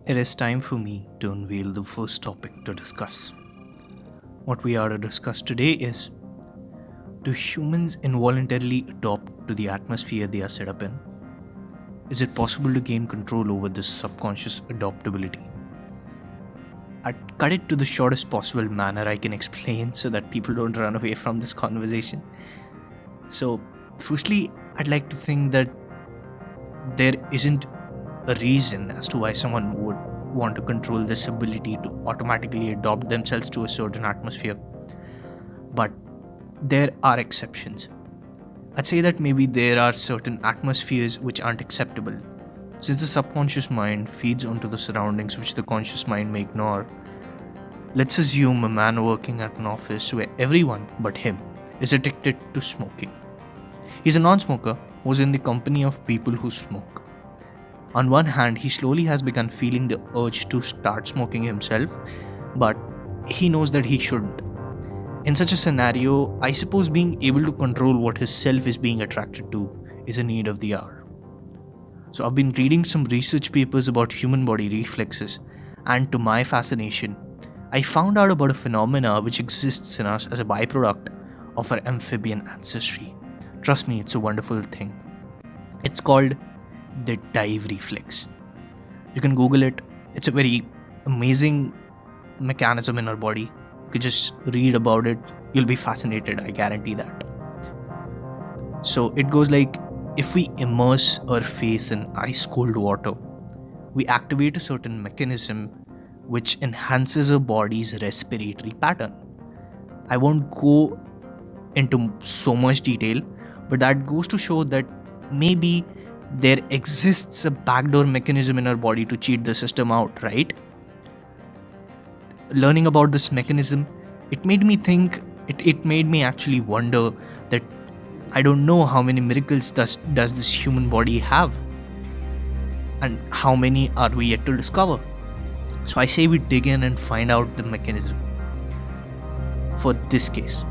It is time for me to unveil the first topic to discuss. What we are to discuss today is: do humans involuntarily adopt to the atmosphere they are set up in? Is it possible to gain control over this subconscious adaptability? I'd cut it to the shortest possible manner I can explain so that people don't run away from this conversation. So, firstly, I'd like to think that there isn't a reason as to why someone would want to control this ability to automatically adopt themselves to a certain atmosphere. But there are exceptions. I'd say that maybe there are certain atmospheres which aren't acceptable. Since the subconscious mind feeds onto the surroundings which the conscious mind may ignore, let's assume a man working at an office where everyone but him is addicted to smoking. He's a non-smoker who's in the company of people who smoke. On one hand, he slowly has begun feeling the urge to start smoking himself, but he knows that he shouldn't. In such a scenario, I suppose being able to control what his self is being attracted to is a need of the hour. So I've been reading some research papers about human body reflexes, and to my fascination, I found out about a phenomena which exists in us as a byproduct of our amphibian ancestry. Trust me, it's a wonderful thing. It's called the dive reflex. You can Google it. It's a very amazing mechanism in our body. You can just read about it. You'll be fascinated, I guarantee that. So it goes like, if we immerse our face in ice cold water, we activate a certain mechanism which enhances our body's respiratory pattern. I won't go into so much detail, but that goes to show that maybe there exists a backdoor mechanism in our body to cheat the system out, right? Learning about this mechanism, it made me think, it made me actually wonder that I don't know how many miracles does this human body have, and how many are we yet to discover. So I say we dig in and find out the mechanism for this case.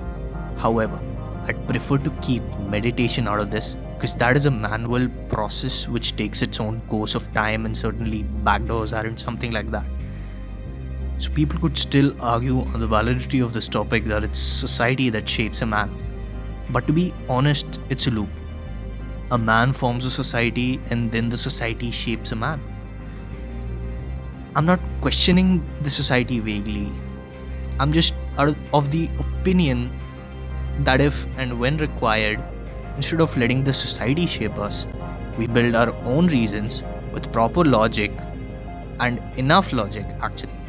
However, I'd prefer to keep meditation out of this, because that is a manual process which takes its own course of time, and certainly backdoors aren't something like that. So people could still argue on the validity of this topic that it's society that shapes a man. But to be honest, it's a loop. A man forms a society and then the society shapes a man. I'm not questioning the society vaguely. I'm just out of the opinion that if and when required, instead of letting the society shape us, we build our own reasons with proper logic, and enough logic actually,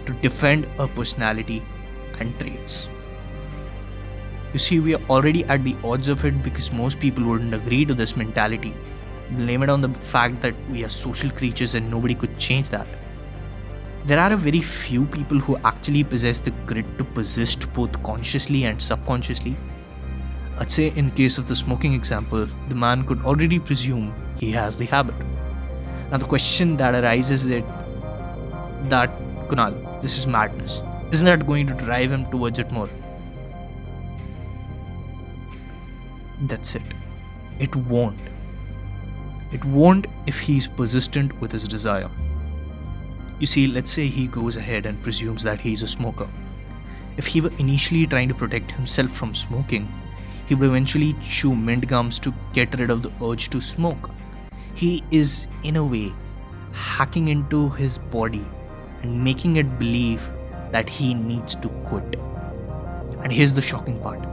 to defend our personality and traits. You see, we are already at the odds of it because most people wouldn't agree to this mentality. Blame it on the fact that we are social creatures and nobody could change that. There are a very few people who actually possess the grit to persist both consciously and subconsciously. I'd say in case of the smoking example, the man could already presume he has the habit. Now the question that arises is that, Kunal, this is madness. Isn't that going to drive him towards it more? That's it. It won't. It won't if he's persistent with his desire. You see, let's say he goes ahead and presumes that he's a smoker. If he were initially trying to protect himself from smoking, he would eventually chew mint gums to get rid of the urge to smoke. He is, in a way, hacking into his body and making it believe that he needs to quit. And here's the shocking part.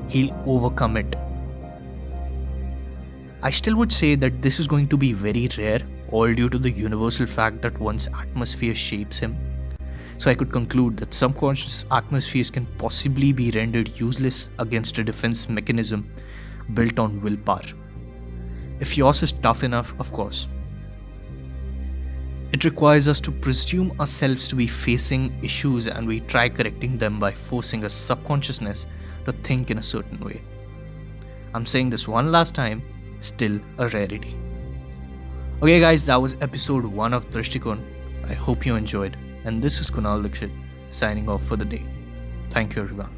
He'll overcome it. I still would say that this is going to be very rare, all due to the universal fact that one's atmosphere shapes him. So I could conclude that subconscious atmospheres can possibly be rendered useless against a defense mechanism built on willpower. If yours is tough enough, of course. It requires us to presume ourselves to be facing issues, and we try correcting them by forcing our subconsciousness to think in a certain way. I'm saying this one last time, still a rarity. Okay guys, that was episode 1 of DRISHTIKON. I hope you enjoyed, and this is Kunal Dikshit signing off for the day. Thank you everyone.